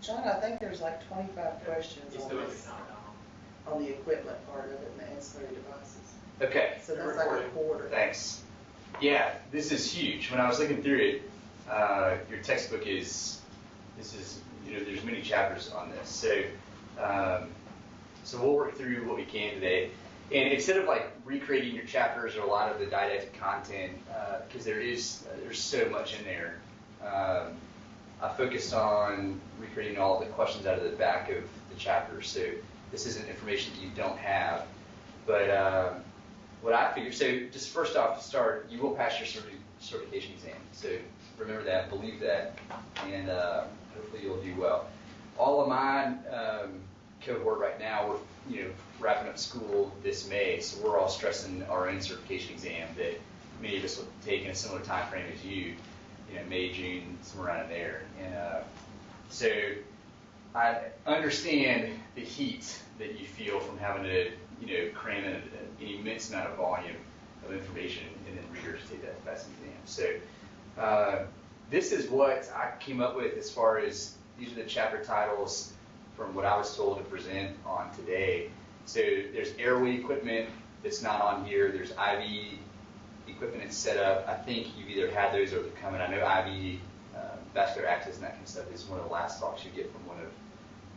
John, I think there's like 25 questions It's on doing this, it now. on the equipment part of it and the ancillary devices. Okay. So that's like a quarter. Thanks. Yeah, this is huge. When I was looking through it, your textbook is, there's many chapters on this. So we'll work through what we can today. And instead of like recreating your chapters or a lot of the didactic content, because there's so much in there, I focused on recreating all the questions out of the back of the chapters. So this isn't information that you don't have. But what I figured, so just first off to start, you will pass your certification exam. So remember that, believe that, and hopefully you'll do well. All of my cohort right now, we're wrapping up school this May, so we're all stressing our own certification exam that many of us will take in a similar time frame as you, May, June, somewhere around in there. And so I understand the heat that you feel from having to, cram in an immense amount of volume of information and then regurgitate that to pass the exam. So this is what I came up with as far as these are the chapter titles from what I was told to present on today. So there's airway equipment that's not on here. There's IV equipment that's set up. I think you've either had those or they're coming. I know IV, vascular access and that kind of stuff is one of the last talks you get from one of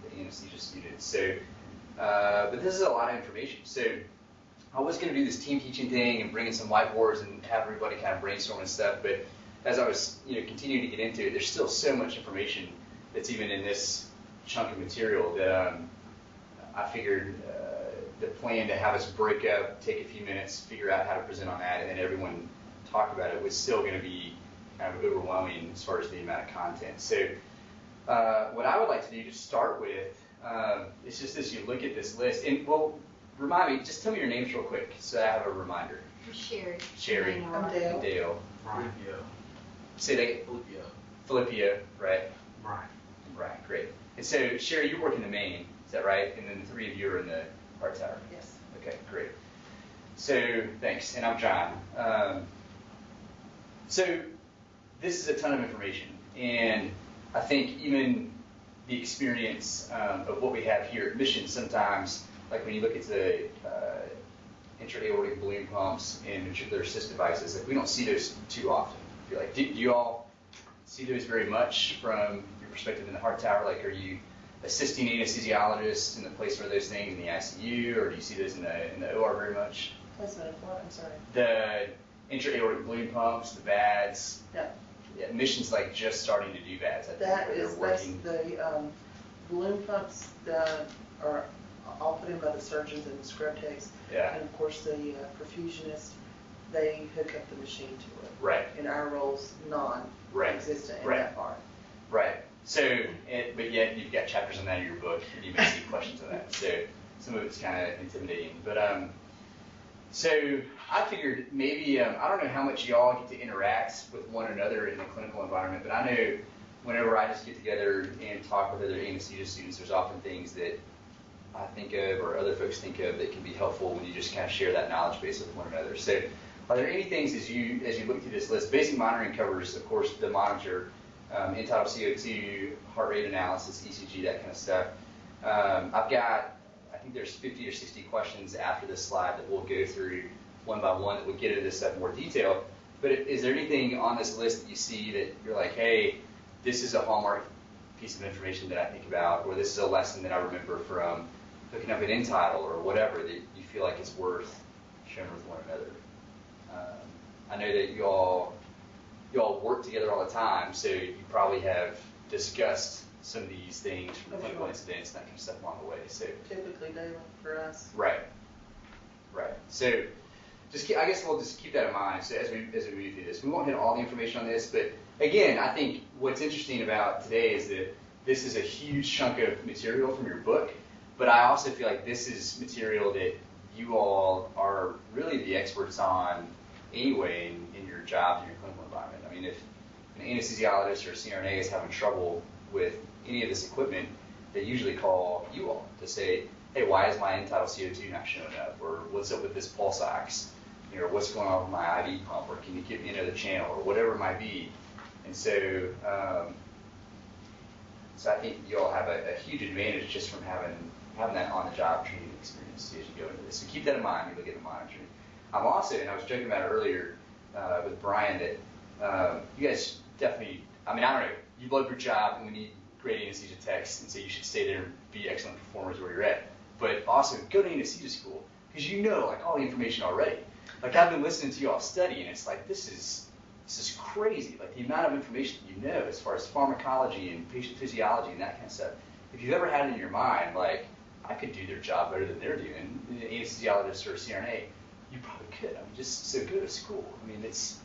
the anesthesia students. So, but this is a lot of information. So I was going to do this team teaching thing and bring in some whiteboards and have everybody kind of brainstorm and stuff. But as I was, continuing to get into it, there's still so much information that's even in this chunk of material that I figured the plan to have us break up, take a few minutes, figure out how to present on that, and then everyone talk about it was still going to be kind of overwhelming as far as the amount of content. So what I would like to do to start with is just as you look at this list, and well, remind me, just tell me your names real quick so I have a reminder. Sherry. Sherry. I'm Dale. Dale. Brian. Say that again. Philippia, right? Brian. Brian, great. And so, Sherry, you work in the main, is that right? And then the three of you are in the heart tower? Yes. Okay, great. So, thanks. And I'm John. So, this is a ton of information. And I think even the experience of what we have here at Mission sometimes, like when you look at the intra-aortic balloon pumps and ventricular assist devices, like we don't see those too often. You're like, do you all see those very much from your perspective in the heart tower? Like, are you assisting anesthesiologists in the placement of those things in the ICU, or do you see those in the OR very much? Placement of what? I'm sorry. The intra-aortic balloon pumps, the VADs. No. Yeah, Mission's like just starting to do VADs. I think, That where is they're working. the balloon pumps that are all put in by the surgeons and the scrub techs. Yeah. And of course the perfusionist, they hook up the machine to it. Right. And our role's non-existent in that part. Right. So, but yet you've got chapters on that in your book, and you may see questions on that. So some of it's kind of intimidating. But so I figured maybe, I don't know how much y'all get to interact with one another in the clinical environment, but I know whenever I just get together and talk with other anesthesia students, there's often things that I think of or other folks think of that can be helpful when you just kind of share that knowledge base with one another. So are there any things as you look through this list? Basic monitoring covers, of course, the monitor, end-tidal CO2, heart rate analysis, ECG, that kind of stuff. I've got, I think there's 50 or 60 questions after this slide that we'll go through one by one that will get into this stuff in more detail. But is there anything on this list that you see that you're like, hey, this is a hallmark piece of information that I think about, or this is a lesson that I remember from hooking up an end-tidal or whatever that you feel like it's worth sharing with one another? I know that you all work together all the time, so you probably have discussed some of these things from clinical incidents and that kind of stuff along the way. So typically daily for us. Right. So I guess we'll just keep that in mind. So as we move through this, we won't hit all the information on this, but again, I think what's interesting about today is that this is a huge chunk of material from your book, but I also feel like this is material that you all are really the experts on anyway in your job, in your clinical environment. I mean, if an anesthesiologist or a CRNA is having trouble with any of this equipment, they usually call you all to say, hey, why is my end-tidal CO2 not showing up? Or what's up with this pulse ox? Or what's going on with my IV pump? Or can you give me another channel? Or whatever it might be. And so So I think you all have a huge advantage just from having that on-the-job training experience as you go into this. So keep that in mind when you look at the monitoring. I'm also, and I was joking about it earlier with Brian, that you guys definitely, I mean, I don't know, you love your job and we need great anesthesia techs, and so you should stay there and be excellent performers where you're at. But also go to anesthesia school, because you know like all the information already. Like I've been listening to you all study, and it's like this is crazy. Like the amount of information you know as far as pharmacology and patient physiology and that kind of stuff. If you've ever had it in your mind, like I could do their job better than they're doing, an anesthesiologist or a CRNA, you probably could. I mean, just so go to school. I mean, it's,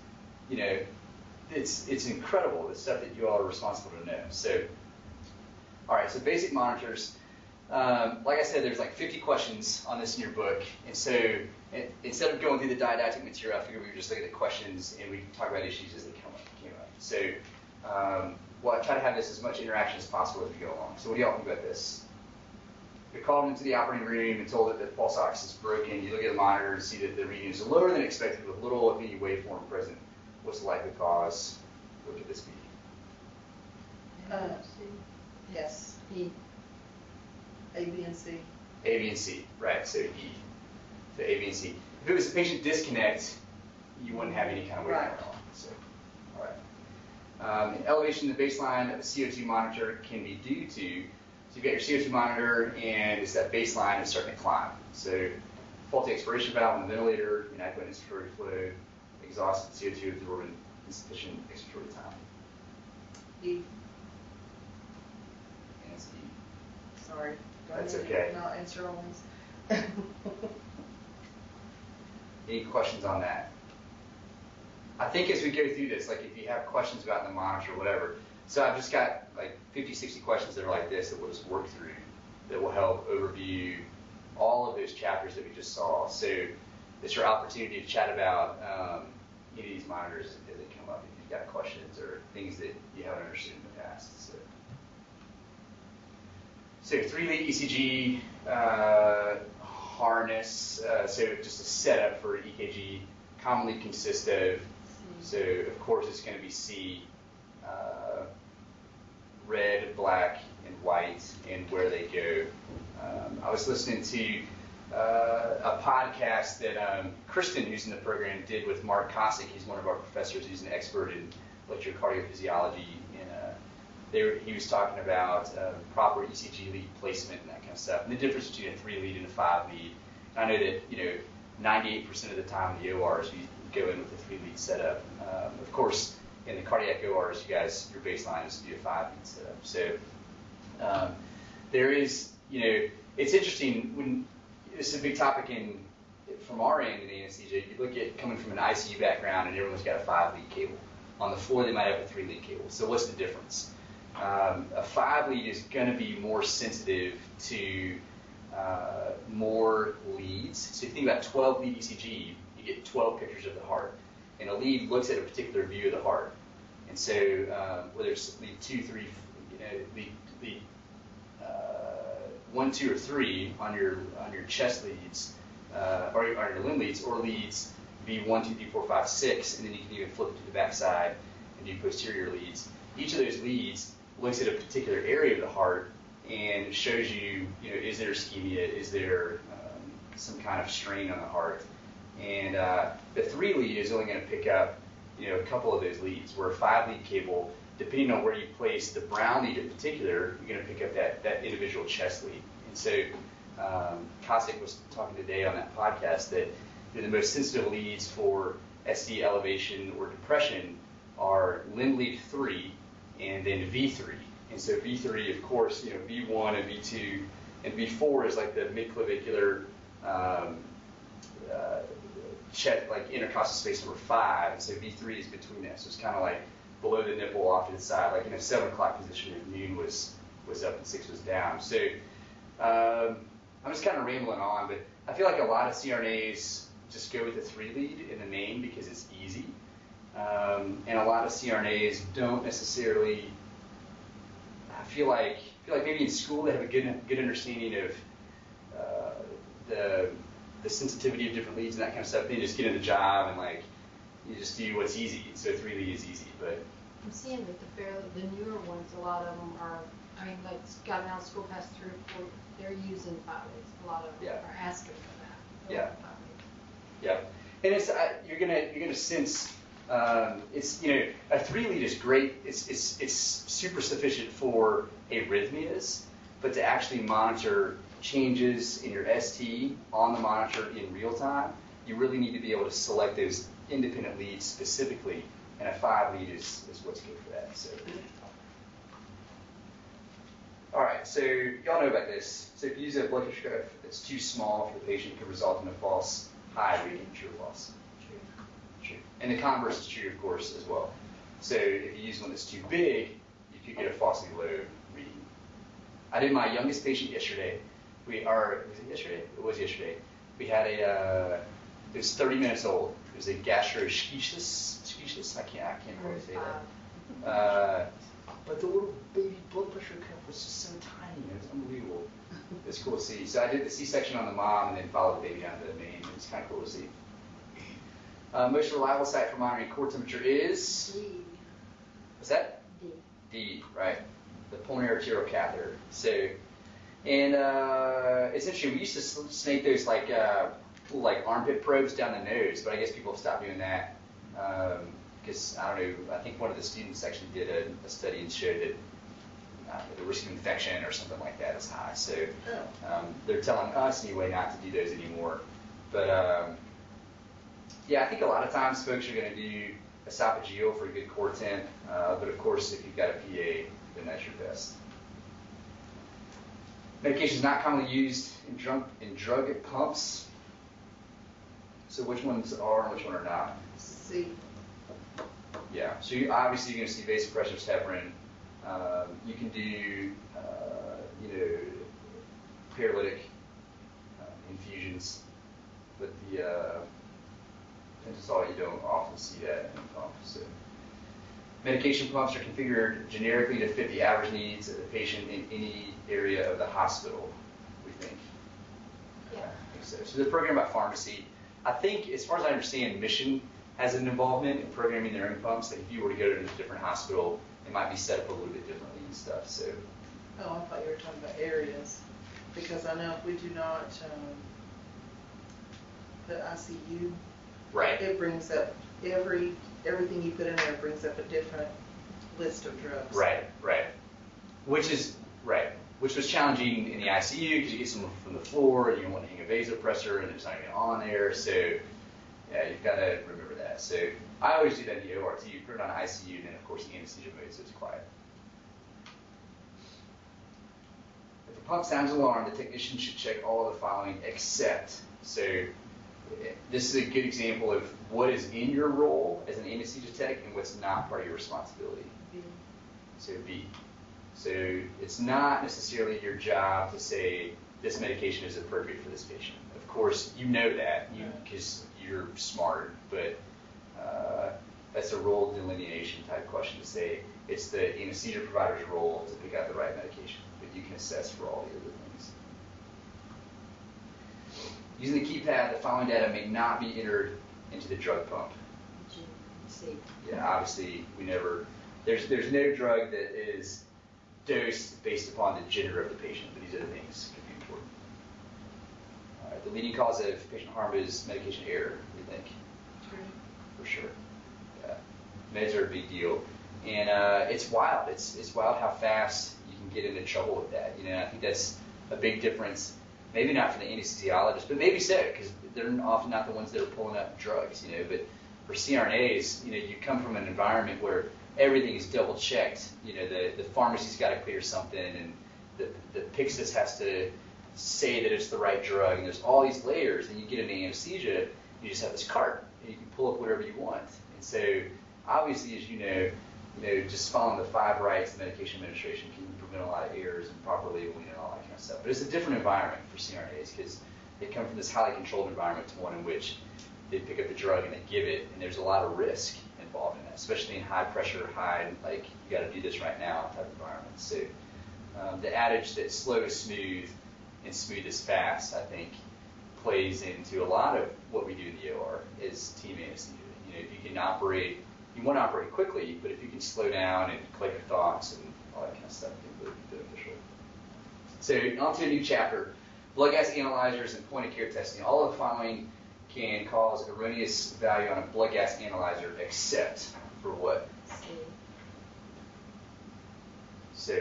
you know, it's incredible the stuff that you all are responsible to know. So, all right, so basic monitors. Like I said, there's like 50 questions on this in your book, and so instead of going through the didactic material, I figured we would just look at the questions and we can talk about issues as they came up. So, well, I try to have this as much interaction as possible as we go along. So what do y'all think about this? You're called into the operating room and told that the pulse ox is broken. You look at the monitor and see that the reading is lower than expected with little, if any, waveform present. What's the likely cause? What could this be? Yes. E. A, B, and C. A, B, and C, right, so E. So A, B, and C. If it was a patient disconnect, you wouldn't have any kind of waveform at all. So, all right. An elevation in the baseline of a CO2 monitor can be due to, so you've got your CO2 monitor and it's that baseline is starting to climb. So faulty expiration valve in the ventilator, inadequate inspiratory flow, exhausted CO2 absorbent, insufficient expiratory time. E. And it's E. Sorry. That's okay. Not answer all these. Any questions on that? I think as we go through this, like if you have questions about the monitor or whatever, so I've just got like 50, 60 questions that are like this that we'll just work through that will help overview all of those chapters that we just saw. So it's your opportunity to chat about any of these monitors as they come up if you've got questions or things that you haven't understood in the past. So 3-lead ECG harness, so just a setup for EKG commonly consists of, so of course it's going to be C, red, black, and white, and where they go. I was listening to a podcast that Kristen, who's in the program, did with Mark Kosick. He's one of our professors. He's an expert in electrophysiology, and he was talking about proper ECG lead placement and that kind of stuff, and the difference between a 3-lead and a 5-lead. And I know that 98% of the time in the ORs you go in with a 3-lead setup. Of course, in the cardiac ORs, you guys, your baseline is to do a 5-lead setup. So there is, it's interesting when this is a big topic from our end in anesthesia. You look at coming from an ICU background and everyone's got a 5-lead cable. On the floor, they might have a 3-lead cable. So what's the difference? A 5-lead is going to be more sensitive to more leads. So if you think about 12-lead ECG, you get 12 pictures of the heart. And a lead looks at a particular view of the heart. And so whether it's lead 2, 3, lead 1, 2, or 3 on your chest leads, or on your limb leads, or leads be 1, 2, 3, 4, 5, 6, and then you can even flip it to the backside and do posterior leads. Each of those leads looks at a particular area of the heart and shows you, is there ischemia, is there some kind of strain on the heart. And the 3-lead is only going to pick up, a couple of those leads, where a 5-lead cable, depending on where you place the brown lead in particular, you're going to pick up that individual chest lead. And so Kosick was talking today on that podcast that the most sensitive leads for ST elevation or depression are limb lead 3 and then V3. And so V3, of course, V1 and V2, and V4 is like the midclavicular like intercostal space number 5, and so V3 is between that. So it's kind of like below the nipple off to the side, like in a 7 o'clock position if noon was up and 6 was down. So I'm just kind of rambling on, but I feel like a lot of CRNAs just go with the 3-lead in the main because it's easy. And a lot of CRNAs don't necessarily, I feel like maybe in school they have a good understanding of the sensitivity of different leads and that kind of stuff. They just get in the job and you just do what's easy. So 3-lead is easy, but I'm seeing that the newer ones, a lot of them are, got an out-of-school pass through, they're using 5 days. A lot of them are asking for that. Yeah. 5 days. Yeah, and it's you're gonna sense it's a 3 lead is great. It's super sufficient for arrhythmias, but to actually monitor changes in your ST on the monitor in real time, you really need to be able to select those independent leads specifically, and a 5 lead is what's good for that. So, all right, so y'all know about this. So if you use a blood pressure cuff that's too small for the patient, it can result in a false high reading. True or false? True. And the converse is true, of course, as well. So if you use one that's too big, you could get a falsely low reading. I did my youngest patient yesterday. Was it yesterday? It was yesterday. We had it was 30 minutes old. It was a gastroschisis. I can't quite say that. But the little baby blood pressure cuff was just so tiny. It was unbelievable. It's cool to see. So I did the C-section on the mom and then followed the baby down to the main. It was kind of cool to see. Most reliable site for monitoring core temperature is? D. What's that? D. D, right. The pulmonary arterial catheter. So, and it's interesting. We used to snake those like armpit probes down the nose, but I guess people have stopped doing that. Because, I don't know, I think one of the students actually did a study and showed that the risk of infection or something like that is high. So they're telling us anyway not to do those anymore. But yeah, I think a lot of times folks are going to do esophageal for a good core temp. But of course, if you've got a PA, then that's your best. Medication is not commonly used in drug pumps. So which ones are and which one are not? C. Yeah, so obviously you're going to see vasopressors, heparin. You can do, paralytic infusions, but the pentothal, you don't often see that in pumps. So. Medication pumps are configured generically to fit the average needs of the patient in any area of the hospital, we think. Yeah. I think so. So they're programmed by pharmacy. I think, as far as I understand, Mission has an involvement in programming their own pumps. That if you were to go to a different hospital, it might be set up a little bit differently and stuff. So. Oh, I thought you were talking about areas, because I know if we do not the ICU, Right. it brings up everything you put in there brings up a different list of drugs. Right. Which was challenging in the ICU because you get someone from the floor and you want to hang a vasopressor and there's not even on there. So yeah, you've got to remember that. So I always do that in the OR too. You put it on ICU and then of course the anesthesia mode so it's quiet. If the pump sounds alarm, the technician should check all of the following except. So this is a good example of what is in your role as an anesthesia tech and what's not part of your responsibility. B. So B. So it's not necessarily your job to say this medication is appropriate for this patient. Of course, you know that because you're smart, but that's a role delineation type question to say it's the anesthesia provider's role to pick out the right medication, but you can assess for all the other things. Using the keypad, the following data may not be entered into the drug pump. G. C. Yeah, obviously there's no drug that is dosed based upon the gender of the patient, but these other things could be important. All right, the leading cause of patient harm is medication error, we think. True. For sure. Yeah. Meds are a big deal. And it's wild. It's wild how fast you can get into trouble with that. I think that's a big difference. Maybe not for the anesthesiologist, but maybe so, because they're often not the ones that are pulling up drugs, But for CRNAs, you come from an environment where everything is double checked. The pharmacy's got to clear something, and the Pyxis has to say that it's the right drug, and there's all these layers. And you get into anesthesia, you just have this cart, and you can pull up whatever you want. And so, obviously, as you know, just following the 5 rights of medication administration can prevent a lot of errors and proper labeling and all that kind of stuff. But it's a different environment for CRNAs because they come from this highly controlled environment to one in which they pick up the drug and they give it, and there's a lot of risk involved in that, especially in high pressure, you got to do this right now type environments. So the adage that slow is smooth and smooth is fast, I think, plays into a lot of what we do in the OR is team anesthesia. If you can operate, you want to operate quickly, but if you can slow down and collect your thoughts and all that kind of stuff, it can really be beneficial. So on to a new chapter. Blood gas analyzers and point of care testing. All of the following can cause erroneous value on a blood gas analyzer, except for what? C. So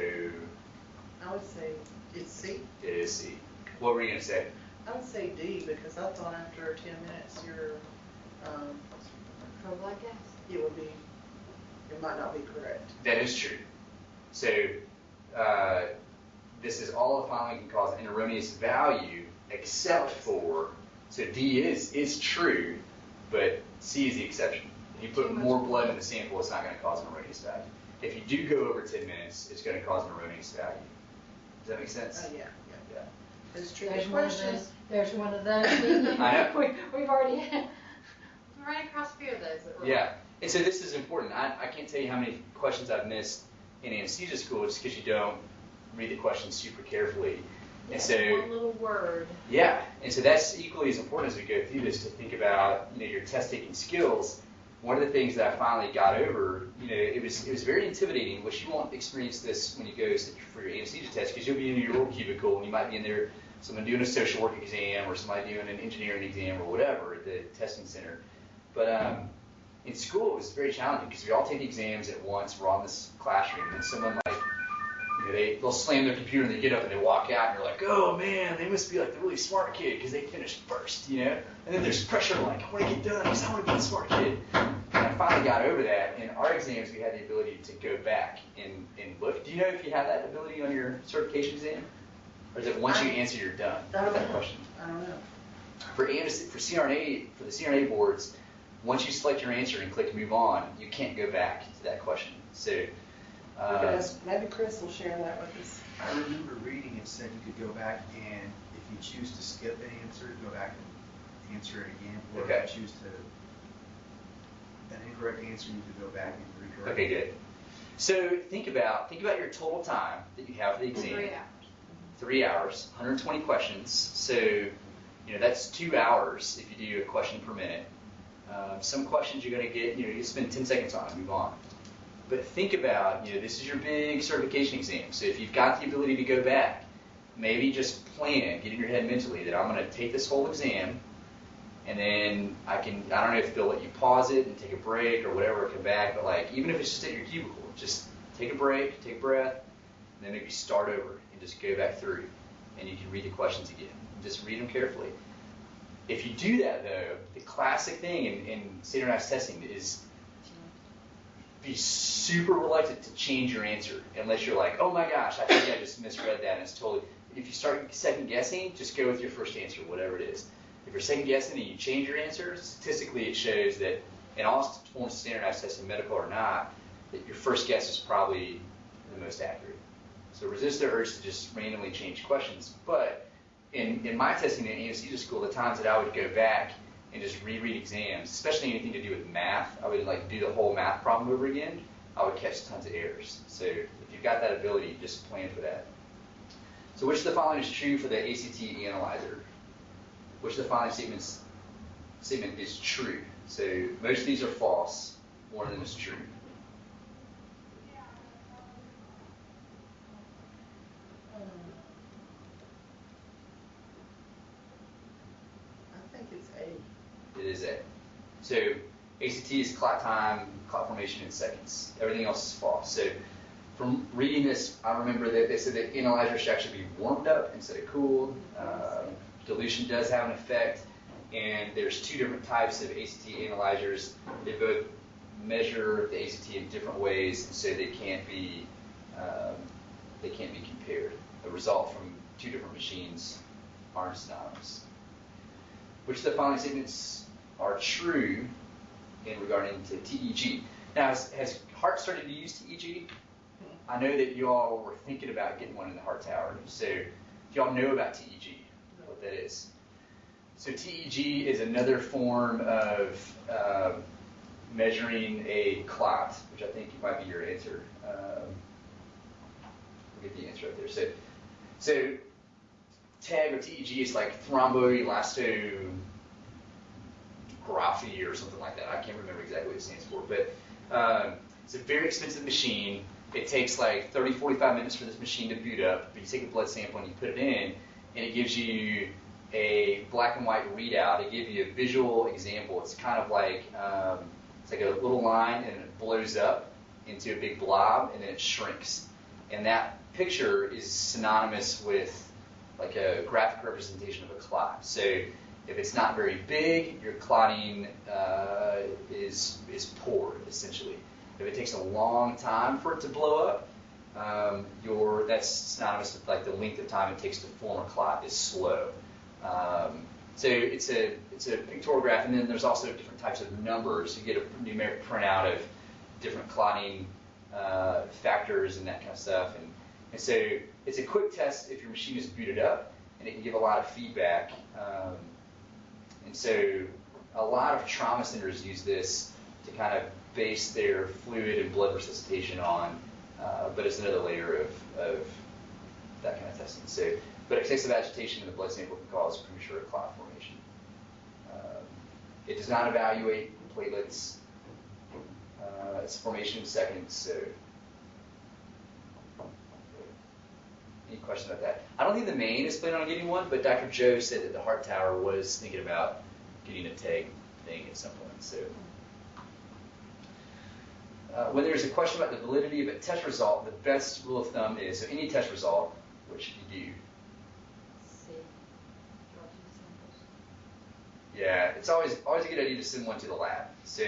I would say it's C. it is C. What were you going to say? I would say D because I thought after 10 minutes For blood gas? it might not be correct. That is true. So this is all of the following can cause an erroneous value, except for, so D is true, but C is the exception. If you put more blood in the sample, it's not going to cause an erroneous value. If you do go over 10 minutes, it's going to cause an erroneous value. Does that make sense? Yeah. Yeah. It's true. There's The one of question- those. There's one of those. I know. We've already right across a few of those. That were Yeah. And so this is important. I can't tell you how many questions I've missed in anesthesia school just because you don't read the questions super carefully. And so one little word. yeah, and so that's equally as important as we go through this to think about your test taking skills. One of the things that I finally got over, it was very intimidating, which you won't experience this when you go for your anesthesia test because you'll be in your little cubicle and you might be in there, someone doing a social work exam or somebody doing an engineering exam or whatever at the testing center. But in school it was very challenging because we all take the exams at once. We're all in this classroom and someone like, they'll slam their computer and they get up and they walk out and you're like, oh man, they must be like the really smart kid because they finished first, And then there's pressure like, I want to get done because I want to be the smart kid. And I finally got over that. In our exams, we had the ability to go back and look. Do you know if you have that ability on your certification exam? Or is it once you answer, you're done with that question? I don't know. For CRNA, for the CRNA boards, once you select your answer and click move on, you can't go back to that question. So Maybe Chris will share that with us. I remember reading it said you could go back and if you choose to skip an answer, go back and answer it again. Or Okay. if you choose an incorrect answer, you could go back and recorrect. Okay, good. So think about your total time that you have for the exam. 3 hours. 3 hours, 120 questions. So that's 2 hours if you do a question per minute. Some questions you're going to get, you spend 10 seconds on and move on. But think about, this is your big certification exam. So if you've got the ability to go back, maybe just plan, get in your head mentally that I'm going to take this whole exam, and then I don't know if they'll let you pause it and take a break or whatever, come back, but like, even if it's just at your cubicle, just take a break, take a breath, and then maybe start over and just go back through, and you can read the questions again. Just read them carefully. If you do that though, the classic thing in standardized testing is be super reluctant to change your answer unless you're like, oh my gosh, I think I just misread that and it's totally, if you start second guessing, just go with your first answer, whatever it is. If you're second guessing and you change your answer, statistically it shows that in all forms of standardized testing, medical or not, that your first guess is probably the most accurate. So resist the urge to just randomly change questions. But in my testing in anesthesia school, the times that I would go back and just reread exams, especially anything to do with math, I would like do the whole math problem over again. I would catch tons of errors. So if you've got that ability, just plan for that. So which of the following is true for the ACT analyzer? Which of the following statement is true? So most of these are false. One of them is true. I think it's A. It is A. So ACT is clot time, clot formation in seconds. Everything else is false. So from reading this, I remember that they said that analyzer should actually be warmed up instead of cooled. Dilution does have an effect, and there's two different types of ACT analyzers. They both measure the ACT in different ways, and so they can't be compared. The result from two different machines aren't synonymous. Which of the following statements are true in regarding to TEG? Now, has Heart started to use TEG? I know that you all were thinking about getting one in the Heart Tower. So, do y'all know about TEG? What that is? So, TEG is another form of measuring a clot, which I think might be your answer. We'll get the answer right there. So TAG or TEG is like thromboelastography or something like that. I can't remember exactly what it stands for, but it's a very expensive machine. it takes like 30, 45 minutes for this machine to boot up, but you take a blood sample and you put it in, and it gives you a black and white readout. It gives you a visual example. It's kind of like, it's like a little line, and it blows up into a big blob, and then it shrinks. And that picture is synonymous with like a graphic representation of a clot. So if it's not very big, your clotting is poor, essentially. If it takes a long time for it to blow up, that's synonymous with like the length of time it takes to form a clot is slow. So it's a pictorial graph, and then there's also different types of numbers. You get a numeric printout of different clotting factors and that kind of stuff. And so it's a quick test if your machine is booted up, and it can give a lot of feedback. And so a lot of trauma centers use this to kind of base their fluid and blood resuscitation on, but it's another layer of that kind of testing. So, but excessive agitation in the blood sample can cause premature clot formation. It does not evaluate platelets. It's formation in seconds. So, any question about that? I don't think the Maine is planning on getting one, but Dr. Joe said that the Heart Tower was thinking about getting a TEG thing at some point. So, when there's a question about the validity of a test result, the best rule of thumb is, so any test result, what should you do? Yeah, it's always a good idea to send one to the lab. So,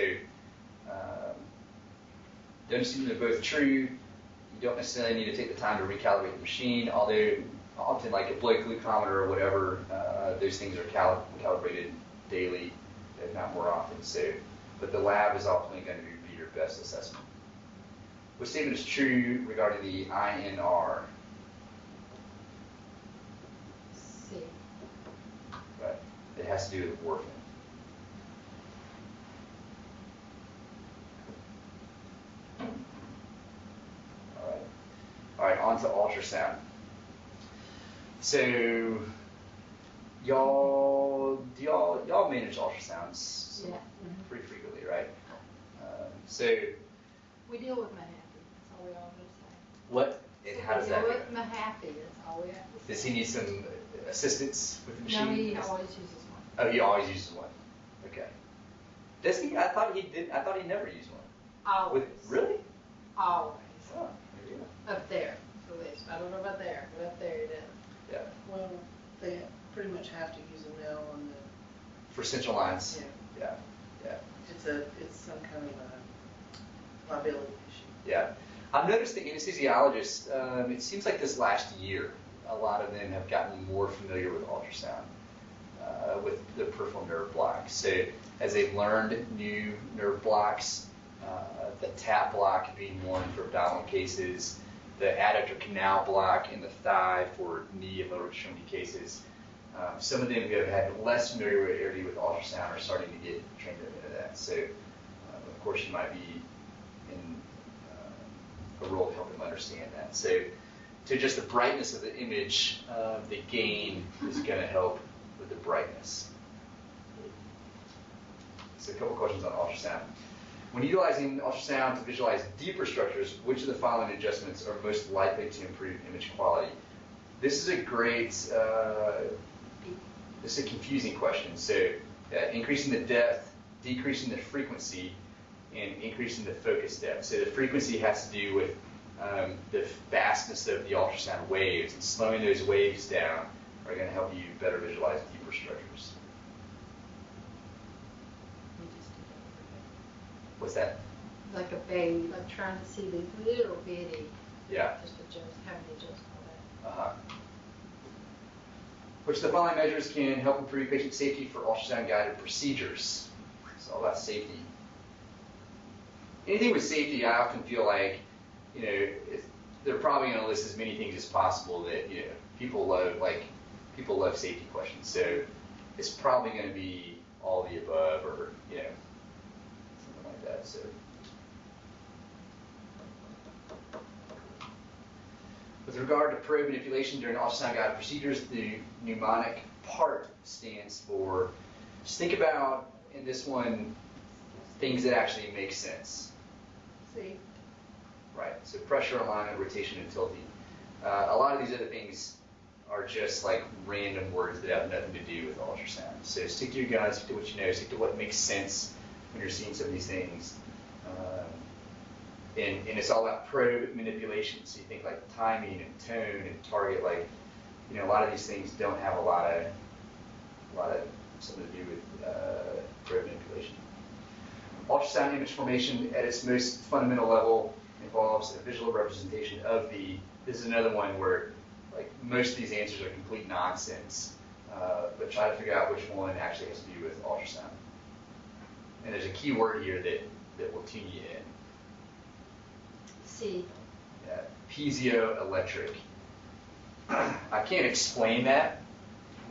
don't assume they're both true. You don't necessarily need to take the time to recalibrate the machine, although often like a blood glucometer or whatever, those things are calibrated daily, if not more often. So, but the lab is ultimately going to be your best assessment. What statement is true regarding the INR? C. Right. It has to do with warfarin. All right, on to ultrasound. So, y'all manage ultrasounds pretty frequently, right? So we deal with Mahaffey. That's all we always say. What? And how does that? We deal with Mahaffey. That's all we have to say. Does he need some assistance with the machine? No, he always uses one. Oh, he always uses one. Okay. Does he? I thought he did. I thought he never used one. Always. Really? Always. Oh, there you go. Up there, at least. I don't know about there, but up there he does. Yeah. Well, they pretty much have to use them now on the. For central lines. Yeah. Yeah. It's some kind of a liability issue. Yeah. I've noticed the anesthesiologists, it seems like this last year, a lot of them have gotten more familiar with ultrasound, with the peripheral nerve blocks. So as they've learned new nerve blocks, the TAP block being one for abdominal cases, the adductor canal block in the thigh for knee and lower extremity cases, some of them who have had less familiarity with ultrasound are starting to get trained up into that. So, of course, you might be in a role to help them understand that. So, to just the brightness of the image, the gain is going to help with the brightness. So, a couple questions on ultrasound. When utilizing ultrasound to visualize deeper structures, which of the following adjustments are most likely to improve image quality? This is a great, this is a confusing question. So increasing the depth, decreasing the frequency, and increasing the focus depth. So the frequency has to do with the fastness of the ultrasound waves, and slowing those waves down are going to help you better visualize deeper structures. What's that? Like a baby, like trying to see these little bitty. Yeah. Just adjust, having to adjust all that. Uh-huh. Which of the following measures can help improve patient safety for ultrasound-guided procedures? It's all about safety. Anything with safety, I often feel like, they're probably going to list as many things as possible that, people love safety questions. So it's probably going to be all the above, or, something like that. So. With regard to probe manipulation during ultrasound-guided procedures, the mnemonic PART stands for, just think about, in this one, things that actually make sense. See? right? So pressure, alignment, rotation, and tilting. A lot of these other things are just like random words that have nothing to do with ultrasound. So stick to your guns, stick to what you know, stick to what makes sense when you're seeing some of these things. And it's all about probe manipulation. So you think like timing and tone and target, like, you know, a lot of these things don't have a lot of something to do with probe manipulation. Ultrasound image formation at its most fundamental level involves a visual representation of this is another one where like most of these answers are complete nonsense, but try to figure out which one actually has to do with ultrasound. And there's a key word here that will tune you in. C. Yeah, piezoelectric. I can't explain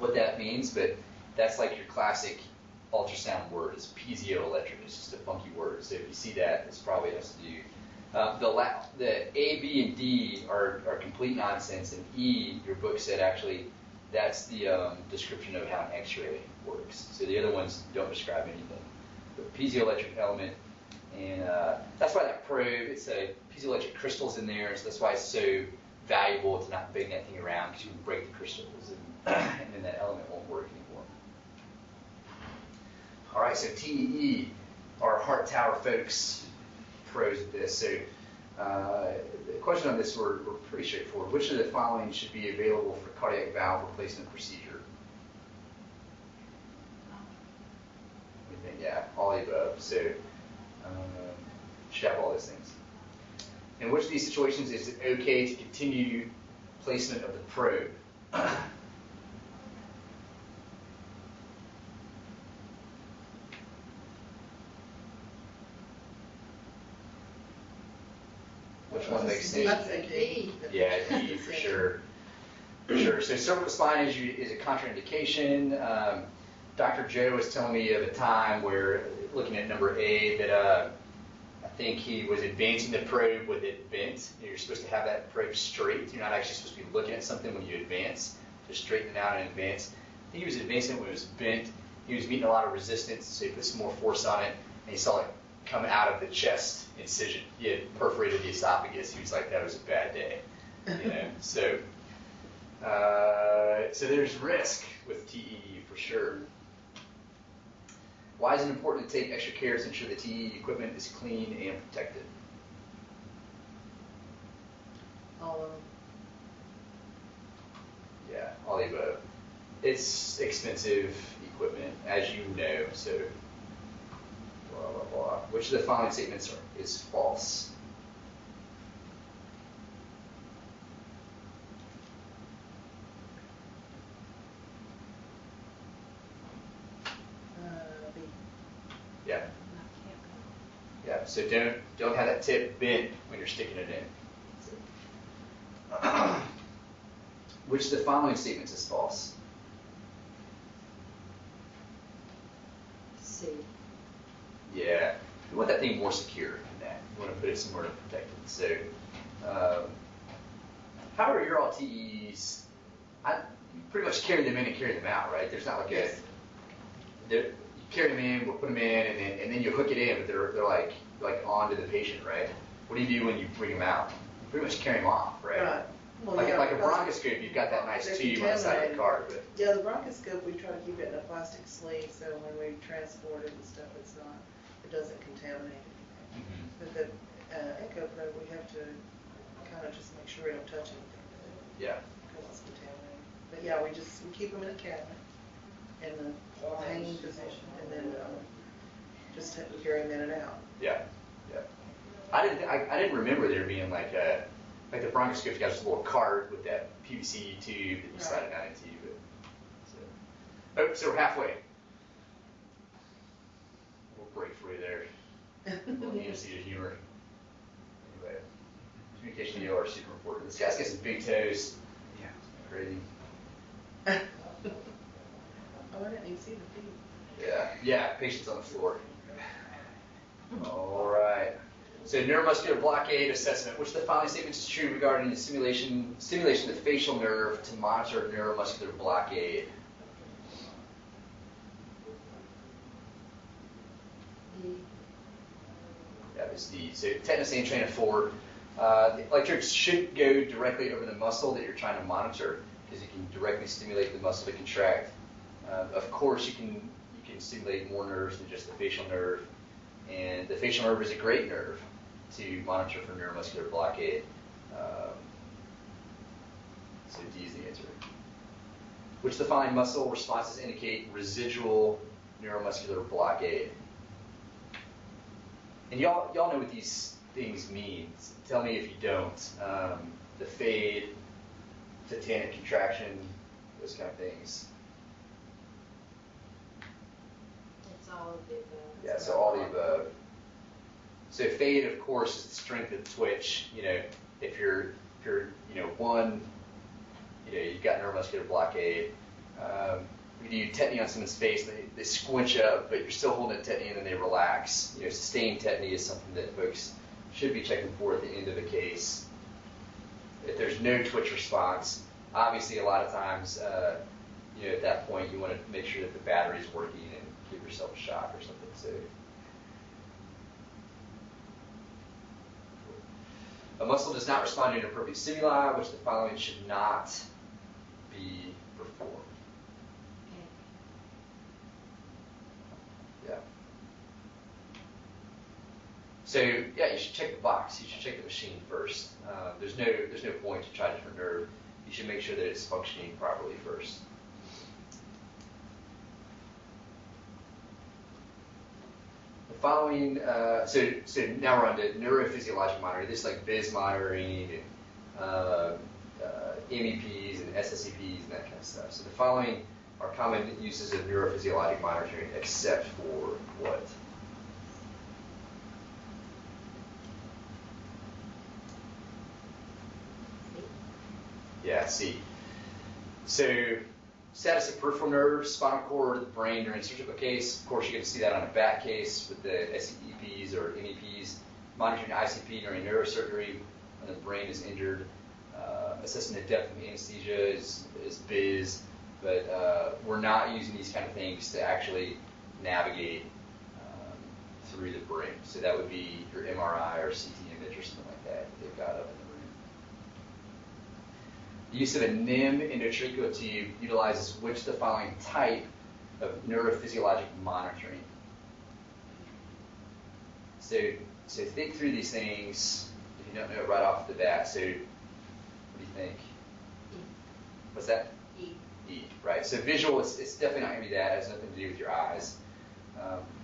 what that means, but that's like your classic ultrasound word. It's piezoelectric. It's just a funky word. So if you see that, it's probably has to do. The A, B, and D are complete nonsense, and E, your book said actually that's the description of how an X-ray works. So the other ones don't describe anything. But piezoelectric element, and that's why that probe, it's a piezoelectric crystals in there, so that's why it's so valuable to not bang that thing around, because you can break the crystals, and then that element won't work anymore. All right, so TEE, our heart tower folks, pros at this. So the question on this were pretty straightforward. Which of the following should be available for cardiac valve replacement procedure? What do you think? Yeah, all the above. So should have all those things. In which of these situations is it okay to continue placement of the probe? Which one makes sense? I'd say D. Yeah, D for sure. For sure. So cervical spine is a contraindication. Dr. Joe was telling me of a time where, looking at number A, that I think he was advancing the probe with it bent. You're supposed to have that probe straight. You're not actually supposed to be looking at something when you advance. Just straighten it out and advance. I think he was advancing it when it was bent. He was meeting a lot of resistance, so he put some more force on it, and he saw it come out of the chest incision. He had perforated the esophagus. He was like, that was a bad day. You know, so there's risk with TEE for sure. Why is it important to take extra care to ensure the TEE equipment is clean and protected? All of them. Yeah, all the above. It's expensive equipment, as you know, so blah, blah, blah. Which of the following statements is false? B. Yeah. Yeah, so don't have that tip bent when you're sticking it in. Which of the following statements is false? C. Yeah, you want that thing more secure than that. You want to put it somewhere protected. So, how are your all TEs? You pretty much carry them in and carry them out, right? There's not like you carry them in, we'll put them in, and then you hook it in, but they're like on to the patient, right? What do you do when you bring them out? You pretty much carry them off, right? Right. Well, like, yeah, like a bronchoscope, you've got that nice they're tube on the side of the contaminated. car. But Yeah, the bronchoscope, we try to keep it in a plastic sleeve, so when we transport it and stuff, it doesn't contaminate anything. Mhm. But the echo probe, we have to kind of just make sure we don't touch anything with it, yeah. because it's contaminated. But yeah, we keep them in a cabinet, in the hanging position, and then just carry them in and out. Yeah, yeah. I didn't remember there being like the bronchoscope's got this little cart with that PVC tube that you slide it down into. So we're halfway. We'll break for you there. Little anesthesia humor. Anyway, communication and ER super important. This guy's got some big toes. Yeah, crazy. Oh, I didn't even see the feet. Yeah, patients on the floor. All right. So neuromuscular blockade assessment. Which of the following statements is true regarding the stimulation of the facial nerve to monitor neuromuscular blockade? D. That was D. So tetanus and train of 4. The electrodes should go directly over the muscle that you're trying to monitor, because you can directly stimulate the muscle to contract. Of course, you can stimulate more nerves than just the facial nerve, and the facial nerve is a great nerve to monitor for neuromuscular blockade. So D is the answer. Which of the following muscle responses indicate residual neuromuscular blockade? And y'all know what these things mean. Tell me if you don't. The fade, tetanic contraction, those kind of things. It's all of the above. Yeah, so all the above. So fade, of course, is the strength of the twitch. If you're one, you've got neuromuscular blockade. You do tetany on someone's face, they squinch up, but you're still holding a tetany and then they relax. Sustained tetany is something that folks should be checking for at the end of a case. If there's no twitch response, obviously a lot of times, at that point you want to make sure that the battery is working and give yourself a shock or something. So, a muscle does not respond to inappropriate stimuli, which the following should not be performed. Yeah. So yeah, you should check the box. You should check the machine first. There's no point to try a different nerve. You should make sure that it's functioning properly first. The following, so now we're on to neurophysiologic monitoring. This is like BIS monitoring and MEPs and SSEPs and that kind of stuff. So the following are common uses of neurophysiologic monitoring, except for what? Yeah, C. So status of peripheral nerves, spinal cord, the brain during a surgical case. Of course, you're going to see that on a back case with the SEPs or MEPs. Monitoring ICP during neurosurgery when the brain is injured. Assessing the depth of anesthesia is BIS, but we're not using these kind of things to actually navigate through the brain. So that would be your MRI or CT image or something like that they've got up in the room. The use of a NIM endotracheal tube utilizes which of the following type of neurophysiologic monitoring? So think through these things if you don't know it right off the bat. So what do you think? E. What's that? E. E, right? So visual, it's definitely not going to be that. It has nothing to do with your eyes.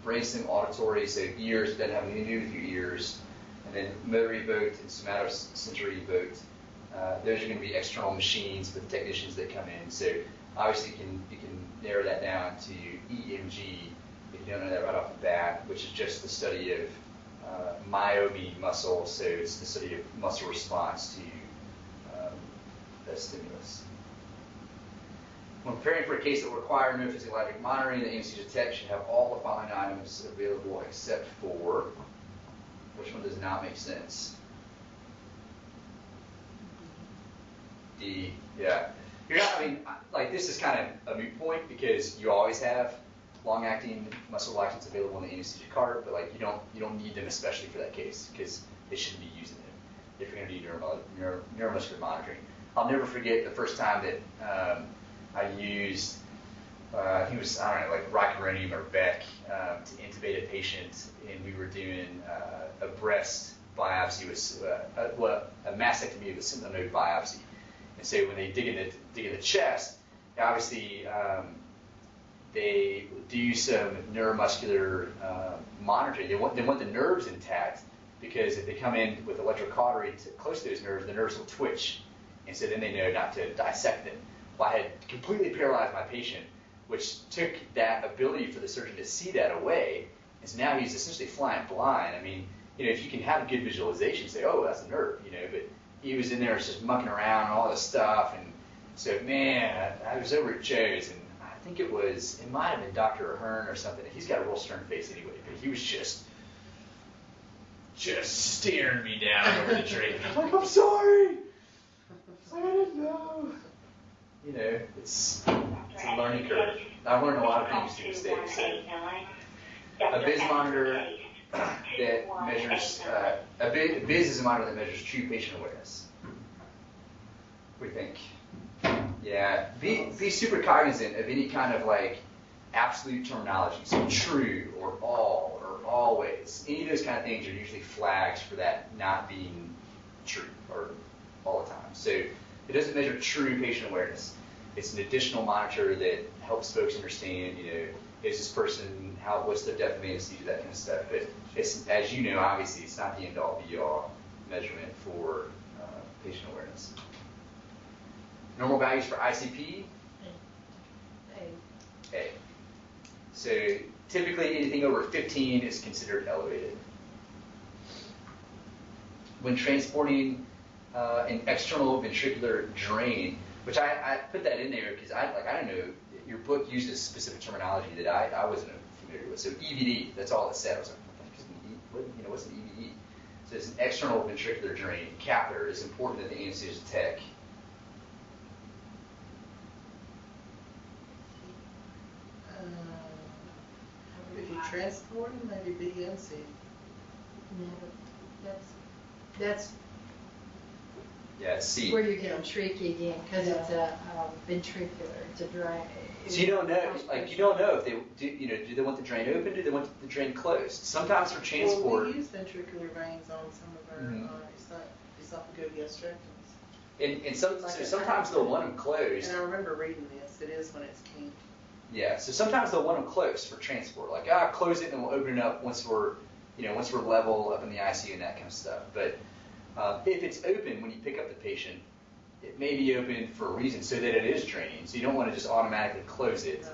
Brainstem auditory, so ears, it doesn't have anything to do with your ears. And then motor evoked and somatosensory evoked. Those are going to be external machines with technicians that come in. So obviously you can narrow that down to EMG if you don't know that right off the bat, which is just the study of myome muscle. So it's the study of muscle response to a stimulus. When preparing for a case that will require neurophysiologic monitoring, the anesthesia tech should have all the following items available except for, which one does not make sense? D, yeah. You're not, this is kind of a moot point because you always have long-acting muscle relaxants available in the anesthesia cart, but you don't need them especially for that case because they shouldn't be using them if you're going to do neuromuscular monitoring. I'll never forget the first time that I used, I think it was, rocuronium or Beck to intubate a patient, and we were doing a breast biopsy with, a mastectomy with a sentinel node biopsy. And so when they dig in the chest, obviously they do some neuromuscular monitoring. They want the nerves intact because if they come in with electrocautery close to those nerves, the nerves will twitch. And so then they know not to dissect them. Well, I had completely paralyzed my patient, which took that ability for the surgeon to see that away. And so now he's essentially flying blind. If you can have a good visualization, say, oh, that's a nerve, but he was in there just mucking around and all this stuff. And so, man, I was over at Joe's, and I think it might have been Dr. Ahern or something. He's got a real stern face anyway, but he was just staring me down over the drape. I'm like, I'm sorry. I didn't know. It's a learning curve. I've learned a lot of things through mistakes. So. A BIS monitor that measures, a BIS is a monitor that measures true patient awareness. What do you think? Yeah, be super cognizant of any kind of like absolute terminology, so true or all or always. Any of those kind of things are usually flags for that not being true or all the time. So it doesn't measure true patient awareness. It's an additional monitor that helps folks understand, is this person, what's their depth of anesthesia, that kind of stuff. But it's, as you know, obviously, it's not the end-all be-all measurement for patient awareness. Normal values for ICP? A. So typically anything over 15 is considered elevated. When transporting an external ventricular drain, which I put that in there because I don't know, your book used a specific terminology that I wasn't familiar with. So EVD, that's all it said. I was like, what's an EVD? So it's an external ventricular drain catheter. It's important that the anesthesia tech. If you transport them, maybe B and C. No, that's Yeah, C. where you're getting tricky again, because it's a ventricular, it's a drain. So you don't know if they do they want the drain open? Do they want the drain closed? Sometimes for transport. Well, we use ventricular veins on some of our esophageal gastrectomies. And sometimes they'll want them closed. And I remember reading this. It is when it's kinked. Yeah, so sometimes they'll want them closed for transport. Like, close it and we'll open it up once we're level up in the ICU and that kind of stuff. But if it's open when you pick up the patient, it may be open for a reason so that it is draining. So you don't want to just automatically close it.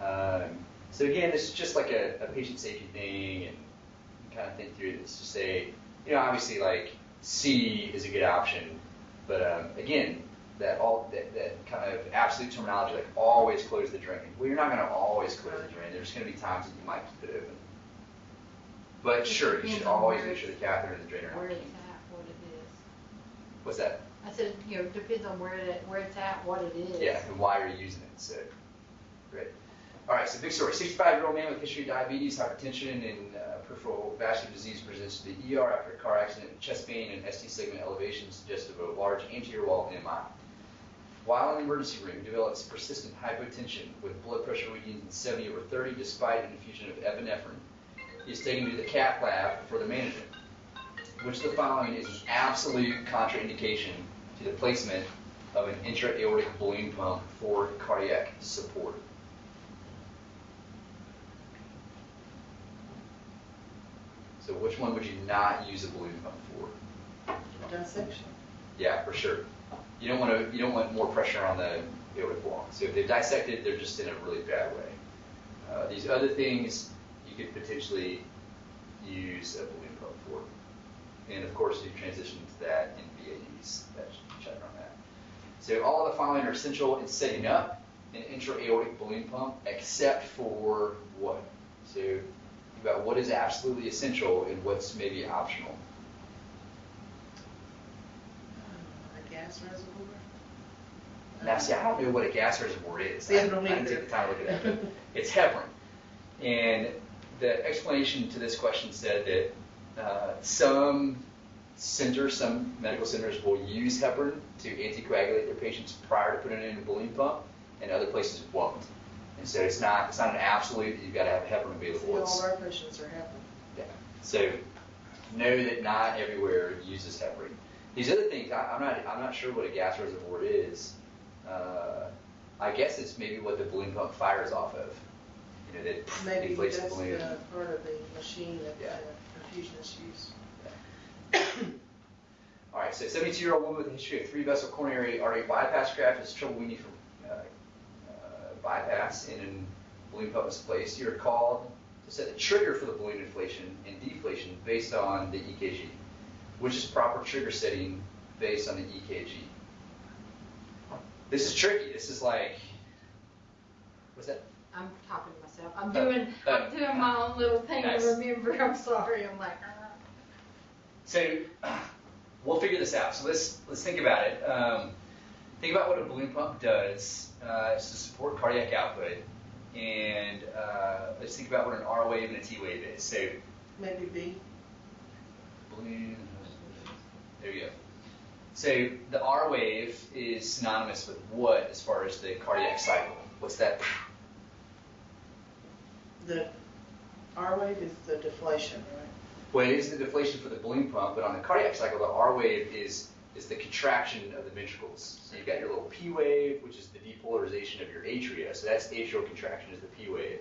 Right. So again, this is just like a patient safety thing, and you kind of think through this to say, obviously like C is a good option, but again, that kind of absolute terminology, like always close the drain. Well, you're not going to always close the drain. There's going to be times that you might keep it open. But sure, you should always make sure the catheter and the drain are not. Where it's at, what it is. What's that? I said, depends on where it's at, what it is. Yeah, and why you're using it. So, great. All right, so big story. 65-year-old man with history of diabetes, hypertension, and peripheral vascular disease presents to the ER after a car accident, chest pain, and ST segment elevation suggestive of a large anterior wall MI. While in the emergency room, develops persistent hypotension with blood pressure readings in 70 over 30 despite an infusion of epinephrine. He is taken to the cath lab for the management. Which of the following is an absolute contraindication to the placement of an intra-aortic balloon pump for cardiac support? So which one would you not use a balloon pump for? Dissection. Yeah, for sure. You don't want more pressure on the aortic wall. So if they've dissected, they're just in a really bad way. These other things you could potentially use a balloon pump for. And of course, you transition to that in VADs. Check on that. So all of the following are essential in setting up an intra-aortic balloon pump, except for what? So think about what is absolutely essential and what's maybe optional. A gas reservoir. Now, see, I don't know what a gas reservoir is. See, I I don't didn't either. take the time to look at that. But it's heparin. And the explanation to this question said that some medical centers will use heparin to anticoagulate their patients prior to putting it in a balloon pump, and other places won't. And so it's not an absolute that you've got to have heparin available. See, all of our patients are heparin. Yeah. So know that not everywhere uses heparin. These other things, I'm not sure what a gas reservoir is. I guess it's maybe what the balloon pump fires off of. That Maybe inflates that's the balloon. part of the machine that Yeah. the perfusinists use. All right, so 72-year-old woman with a history of 3-vessel coronary artery bypass graft has trouble weaning from bypass and a balloon pump is placed. You're called to set the trigger for the balloon inflation and deflation based on the EKG. Which is proper trigger setting based on the EKG? This is tricky. This is like, what's that? I'm talking to myself. I'm doing my own little thing Nice. to remember. I'm sorry. I'm like, So we'll figure this out. So let's think about it. Think about what a balloon pump does. It's to support cardiac output. And let's think about what an R wave and a T wave is. So Maybe B. Balloon. There you go. So the R wave is synonymous with what as far as the cardiac cycle? What's that? The R wave is the deflation, right? Well, it is the deflation for the balloon pump, but on the cardiac cycle, the R wave is the contraction of the ventricles. So you've got your little P wave, which is the depolarization of your atria. So that's atrial contraction is the P wave.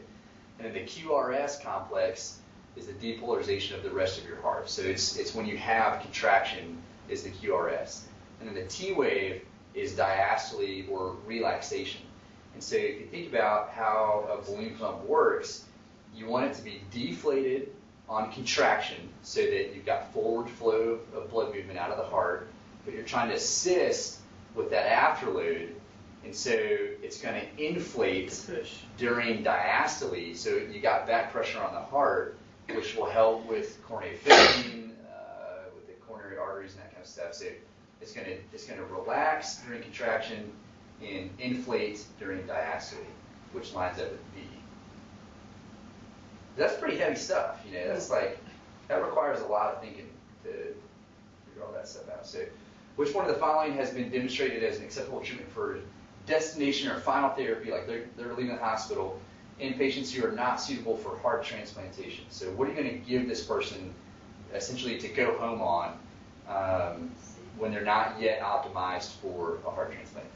And then the QRS complex is the depolarization of the rest of your heart. So it's when you have contraction is the QRS. And then the T wave is diastole or relaxation. And so if you think about how a balloon pump works, you want it to be deflated on contraction so that you've got forward flow of blood movement out of the heart, but you're trying to assist with that afterload, and so it's going to inflate during diastole, so you got back pressure on the heart, which will help with coronary filling, with the coronary arteries and that kind of stuff. So it's going to relax during contraction and inflate during diastole, which lines up with B. That's pretty heavy stuff, you know. That's like, that requires a lot of thinking to figure all that stuff out. So, which one of the following has been demonstrated as an acceptable treatment for destination or final therapy, like they're leaving the hospital, in patients who are not suitable for heart transplantation? So, what are you going to give this person essentially to go home on when they're not yet optimized for a heart transplant?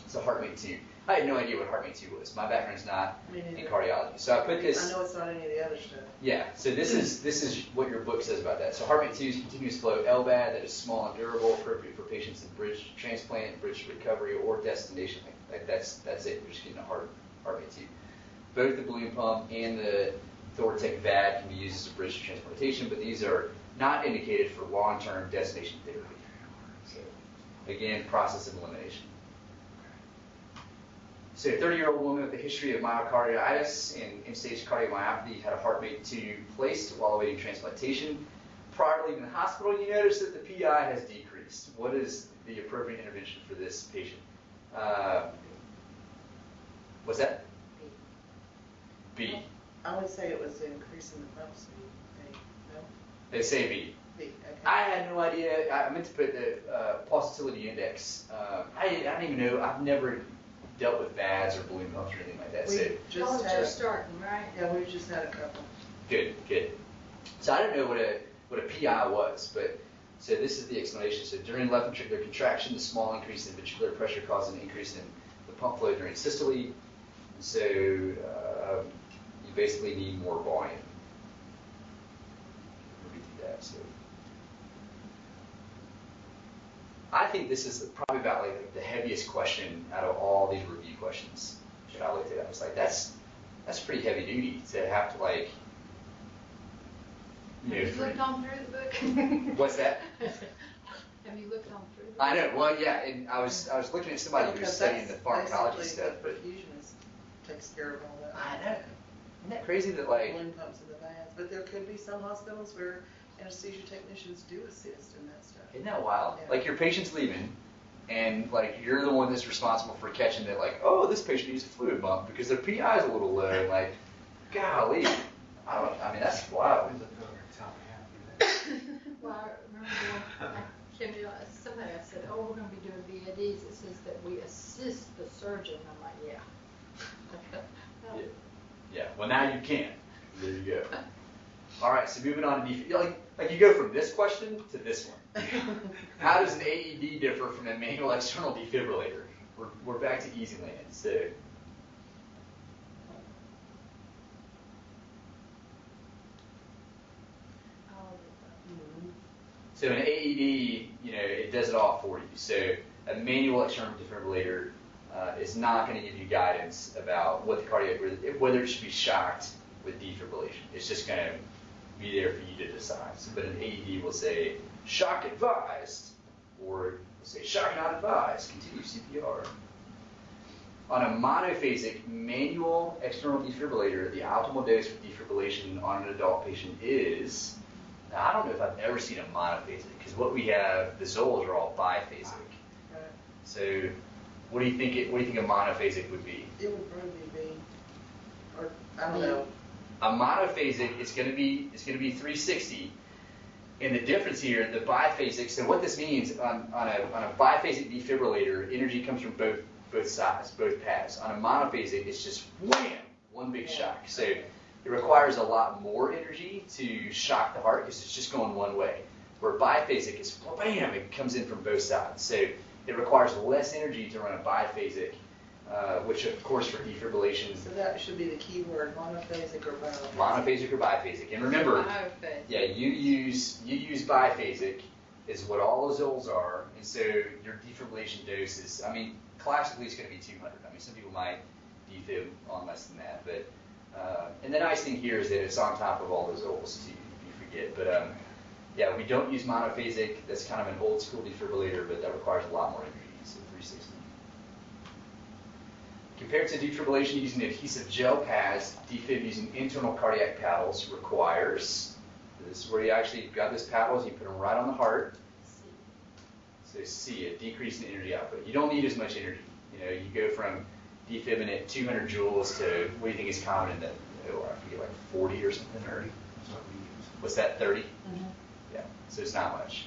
So, HeartMate 2. I had no idea what HeartMate 2 was. My background's not in cardiology. So I put this. I know it's not any of the other stuff. Yeah. So this is what your book says about that. So HeartMate 2 is continuous flow LVAD that is small and durable, appropriate for patients in bridge transplant, bridge recovery, or destination. Like that's it. You're just getting a HeartMate 2. Both the balloon pump and the Thortec VAD can be used as a bridge to transplantation, but these are not indicated for long-term destination therapy. So again, process of elimination. So a 30-year-old woman with a history of myocarditis and end-stage cardiomyopathy had a HeartMate 2 placed while awaiting transplantation. Prior to leaving the hospital, you notice that the PI has decreased. What is the appropriate intervention for this patient? What's that? B. I would say it was increasing the pump speed. No? They say B. B, okay. I had no idea. I meant to put the pulsatility index. I don't even know. I've never dealt with VADs or balloon pumps or anything like that. We Y'all are just starting, right? Yeah, we've just had a couple. Good. So I don't know what a PI was, but so this is the explanation. So during left ventricular contraction, the small increase in ventricular pressure causes an increase in the pump flow during systole. And so you basically need more volume. Read through that. So I think this is probably about like the heaviest question out of all these review questions that I looked at. I was like, that's pretty heavy duty to have to like. Have you looked on through the book? What's that? Have you looked on through the book? I know. Well, yeah, and I was looking at somebody who was studying the pharmacology stuff, but perfusionist takes care of all that. I know. Isn't that crazy that like balloon pumps in the VADs, but there could be some hospitals where anesthesia technicians do assist in that stuff. Isn't that wild? Yeah. Like your patient's leaving, and like you're the one that's responsible for catching that. Like, oh, this patient needs a fluid bump because their PI is a little low. And like, golly, I mean that's wild. Well, I remember somebody I said, oh, we're going to be doing VADs. It says that we assist the surgeon. I'm like, yeah. Yeah. Well, now you can. There you go. All right. So moving on to like you go from this question to this one. How does an AED differ from a manual external defibrillator? We're back to easy land. So. So an AED, it does it all for you. So a manual external defibrillator is not going to give you guidance about what the cardiac, whether it should be shocked with defibrillation. It's just going to be there for you to decide. So, but an AED will say shock advised, or will say shock not advised. Continue CPR. On a monophasic manual external defibrillator, the optimal dose for defibrillation on an adult patient is. Now, I don't know if I've ever seen a monophasic, because what we have, the Zols are all biphasic. Right. So, what do you think a monophasic would be? It would probably be B, or I don't know. A monophasic is going to be 360. And the difference here, the biphasic. So what this means on a biphasic defibrillator, energy comes from both sides, both paths. On a monophasic, it's just wham, one big shock. So it requires a lot more energy to shock the heart because it's just going one way. Where biphasic is bam, it comes in from both sides. So it requires less energy to run a biphasic, which of course for defibrillation. So that should be the key word, monophasic or biphasic. Monophasic or biphasic. And remember, yeah, you use biphasic is what all azoles are, and so your defibrillation dose is, I mean, classically it's going to be 200. I mean, some people might defib on less than that, but and the nice thing here is that it's on top of all the azoles too, if you forget. But yeah, we don't use monophasic. That's kind of an old school defibrillator, but that requires a lot more energy, so 360. Compared to defibrillation using adhesive gel pads, defib using internal cardiac paddles requires, this is where you actually got those paddles, you put them right on the heart. So C, a decrease in energy output. You don't need as much energy. You know, you go from defibbing at 200 joules to, what do you think is common in the, I forget, like 40 or something, or what's that, 30? Mm-hmm. Yeah, so it's not much.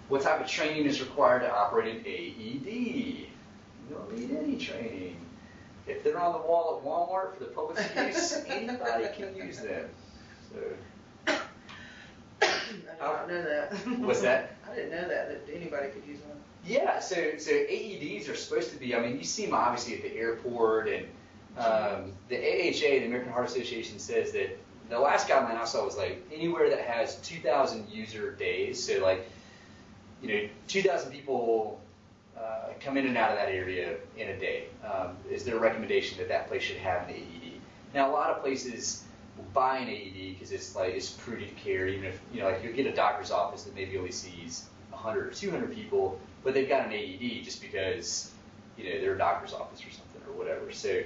What type of training is required to operate an AED? You don't need any training. If they're on the wall at Walmart for the public's use, anybody can use them. So, I did not know that. What's that? I didn't know that anybody could use one. Yeah, so AEDs are supposed to be, I mean, you see them obviously at the airport, and the AHA, the American Heart Association, says that the last guideline I saw was like anywhere that has 2,000 user days, so like, 2,000 people come in and out of that area in a day. Is there a recommendation that place should have an AED? Now, a lot of places will buy an AED because it's prudent care, even if, like you'll get a doctor's office that maybe only sees 100 or 200 people, but they've got an AED just because, they're a doctor's office or something or whatever. So,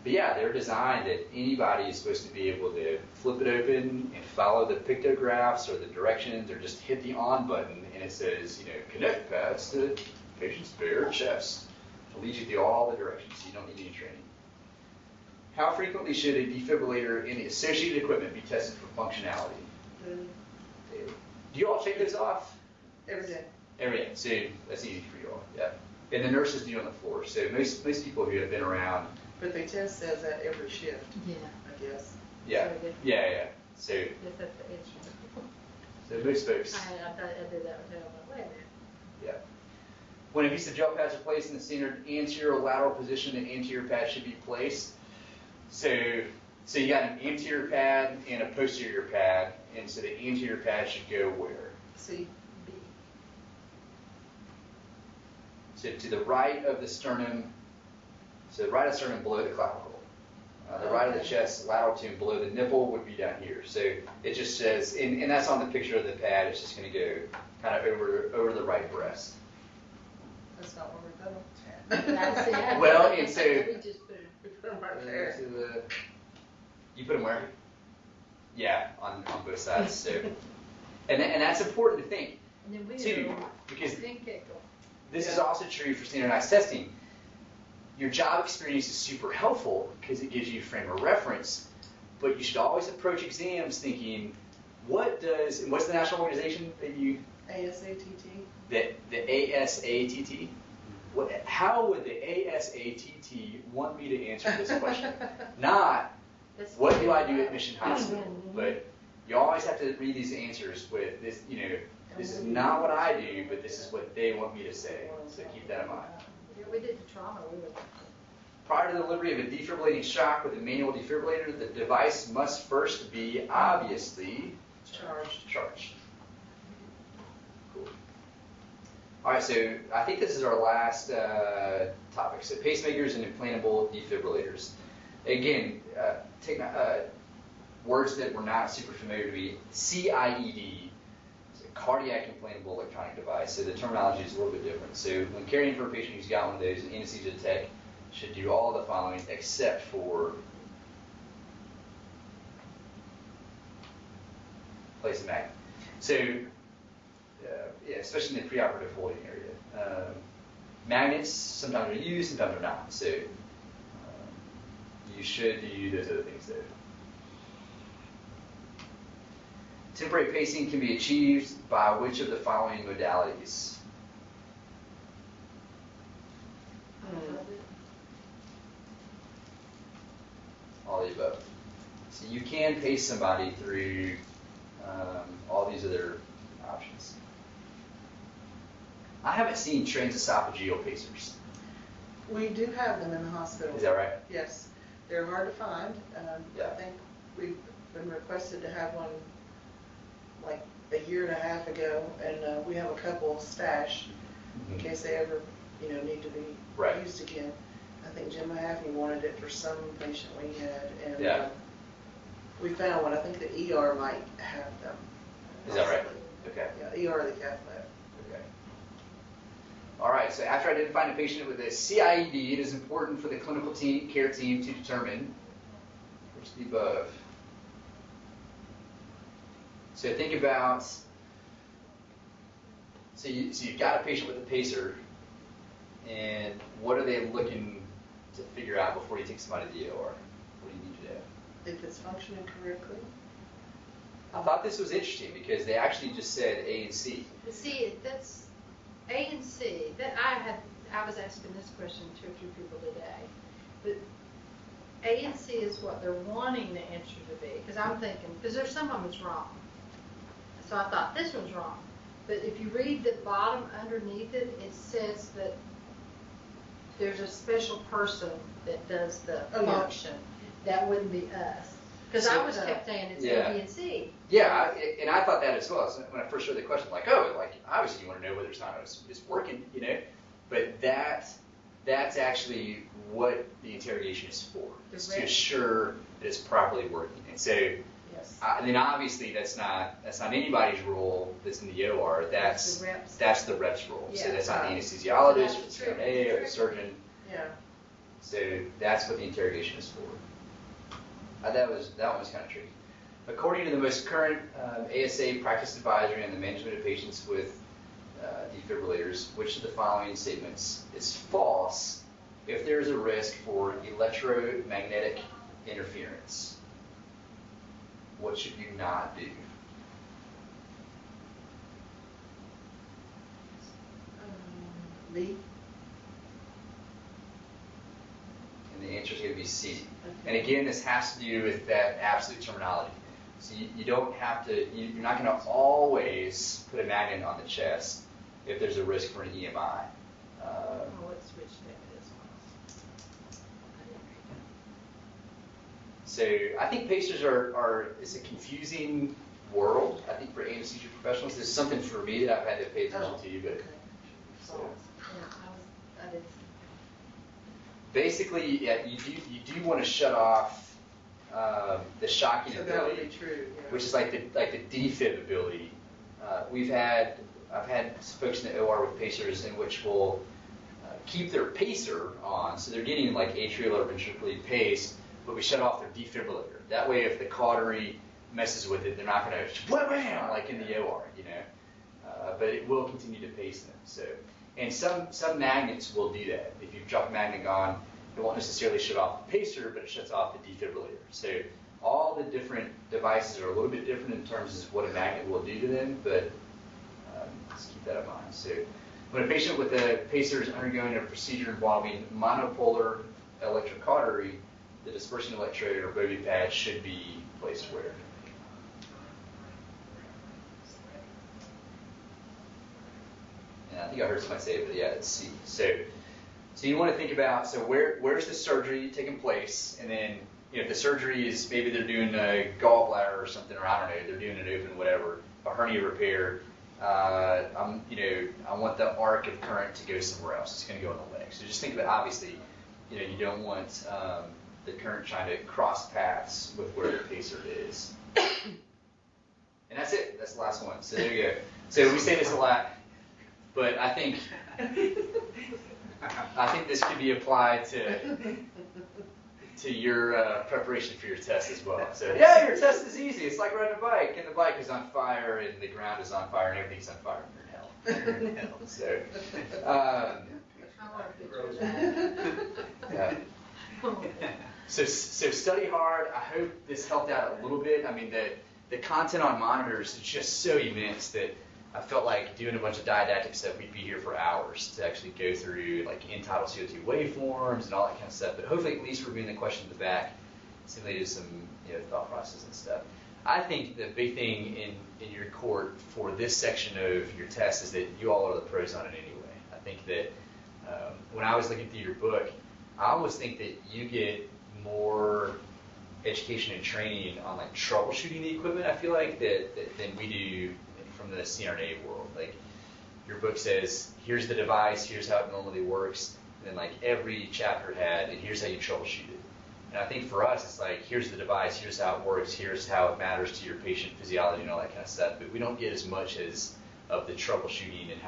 but yeah, they're designed that anybody is supposed to be able to flip it open and follow the pictographs or the directions, or just hit the on button and it says, connect pads to patient's bare chest. It'll lead you through all the directions, so you don't need any training. How frequently should a defibrillator and the associated equipment be tested for functionality? Daily. Do you all check those off? Every day. Every day. So that's easy for you all. Yeah. And the nurses do on the floor. So most people who have been around. But the test says that every shift. Yeah. I guess. Yeah. Yeah. So. Yes, that's the issue. So most folks. I thought I did that with him. Wait a minute. Yeah. When a piece of gel pads are placed in the standard anterior or lateral position, an anterior pad should be placed. So you got an anterior pad and a posterior pad, and so the anterior pad should go where? C. B. So to the right of the sternum, so the right of the sternum below the clavicle. The right of the chest, lateral tube below the nipple would be down here. So it just says, and that's on the picture of the pad, it's just going to go kind of over the right breast. That's not where we That's it. Well, and so We just put it. We put them right there. You put them where? Yeah, on both sides. So, and that's important to think And then we too, because think pickle. this is also true for standardized testing. Your job experience is super helpful because it gives you a frame of reference, but you should always approach exams thinking, what's the national organization that you? ASATT. The ASATT. How would the ASATT want me to answer this question? Not, what do I do at Mission Hospital? But you always have to read these answers with this, this is not what I do, but this is what they want me to say. So keep that in mind. Yeah, we did the trauma. Prior to the delivery of a defibrillating shock with a manual defibrillator, the device must first be obviously charged. Cool. All right, so I think this is our last topic. So pacemakers and implantable defibrillators. Again, words that were not super familiar to me. CIED, it's a cardiac implantable electronic device. So the terminology is a little bit different. So when caring for a patient who's got one of those, an anesthesia tech should do all the following except for place a magnet. So, yeah, especially in the preoperative holding area. Magnets sometimes are used, sometimes are not. So, you should do those other things though. Temporary pacing can be achieved by which of the following modalities? All the above. So you can pace somebody through all these other options. I haven't seen transesophageal pacers. We do have them in the hospital. Is that right? Yes. They're hard to find. Yeah. I think we've been requested to have one like a year and a half ago, and we have a couple stashed in case they ever, need to be used again. I think Jim Mahaffey wanted it for some patient we had, and we found one. I think the ER might have them. Is that right? Okay. Yeah, ER or the cath lab. Okay. All right, so after identifying a patient with a CIED, it is important for the clinical care team to determine which of the above. So think about, so you've got a patient with a pacer, and what are they looking to figure out before you take somebody to the OR? What do you need to know? If it's functioning correctly. I thought this was interesting because they actually just said A and C. See, that's A and C. I was asking this question to a few people today, but A and C is what they're wanting the answer to be. Because I'm thinking, because there's some of them that's wrong. So I thought this one's wrong. But if you read the bottom underneath it, it says that there's a special person that does the function. That wouldn't be us. Because I was kept saying it's A, B, and C. Yeah, and I thought that as well. So when I first read the question, obviously you want to know whether it's not it's working, But that's actually what the interrogation is for. It's to assure that it's properly working. And so, and then obviously that's not anybody's role that's in the OR. That's the rep's role. Yeah. So that's not the anesthesiologist or the CRNA or the surgeon. Yeah. So that's what the interrogation is for. That one was kind of tricky. According to the most current ASA practice advisory on the management of patients with defibrillators, which of the following statements is false if there is a risk for electromagnetic interference? What should you not do? B. And the answer is going to be C. Okay. And again, this has to do with that absolute terminology. So you don't have to, you're not going to always put a magnet on the chest if there's a risk for an EMI. Let's switch that as well. So I think pacers it's a confusing world, I think, for anesthesia professionals. This is something for me that I've had to pay attention to, but. Okay. So. I did. Basically, you do want to shut off the shocking so ability, that would be true, which is like the defib ability. I've had folks in the OR with pacers in which will keep their pacer on, so they're getting like atrial or ventricular pace, but we shut off their defibrillator. That way, if the cautery messes with it, they're not going to wham like in the OR, but it will continue to pace them. So. And some magnets will do that. If you drop a magnet on, it won't necessarily shut off the pacer, but it shuts off the defibrillator. So all the different devices are a little bit different in terms of what a magnet will do to them, but just keep that in mind. So when a patient with a pacer is undergoing a procedure involving monopolar electrocautery, the dispersing electrode or bogey pad should be placed where? I think I heard somebody say it, but yeah, it's C. So you want to think about, where's the surgery taking place, and then if the surgery is, maybe they're doing a gallbladder or something, or I don't know, they're doing an open whatever, a hernia repair. I want the arc of current to go somewhere else. It's going to go in the leg. So just think about, obviously, you don't want the current trying to cross paths with where the pacer is. And that's it. That's the last one. So there you go. So we say this a lot. But I think this could be applied to your preparation for your test as well. So yeah, your test is easy. It's like riding a bike, and the bike is on fire, and the ground is on fire, and everything's on fire. You're in hell. So I want a picture of that. yeah. So study hard. I hope this helped out a little bit. I mean, the content on monitors is just so immense that I felt like doing a bunch of didactic stuff, we'd be here for hours to actually go through like end-tidal CO2 waveforms and all that kind of stuff. But hopefully at least we're bringing the question to the back, simulated some thought process and stuff. I think the big thing in your court for this section of your test is that you all are the pros on it anyway. I think that when I was looking through your book, I almost think that you get more education and training on like troubleshooting the equipment. I feel like that than we do from the CRNA world. Like your book says, here's the device, here's how it normally works, and then like every chapter had, and here's how you troubleshoot it. And I think for us, it's like, here's the device, here's how it works, here's how it matters to your patient physiology and all that kind of stuff. But we don't get as much as of the troubleshooting and how to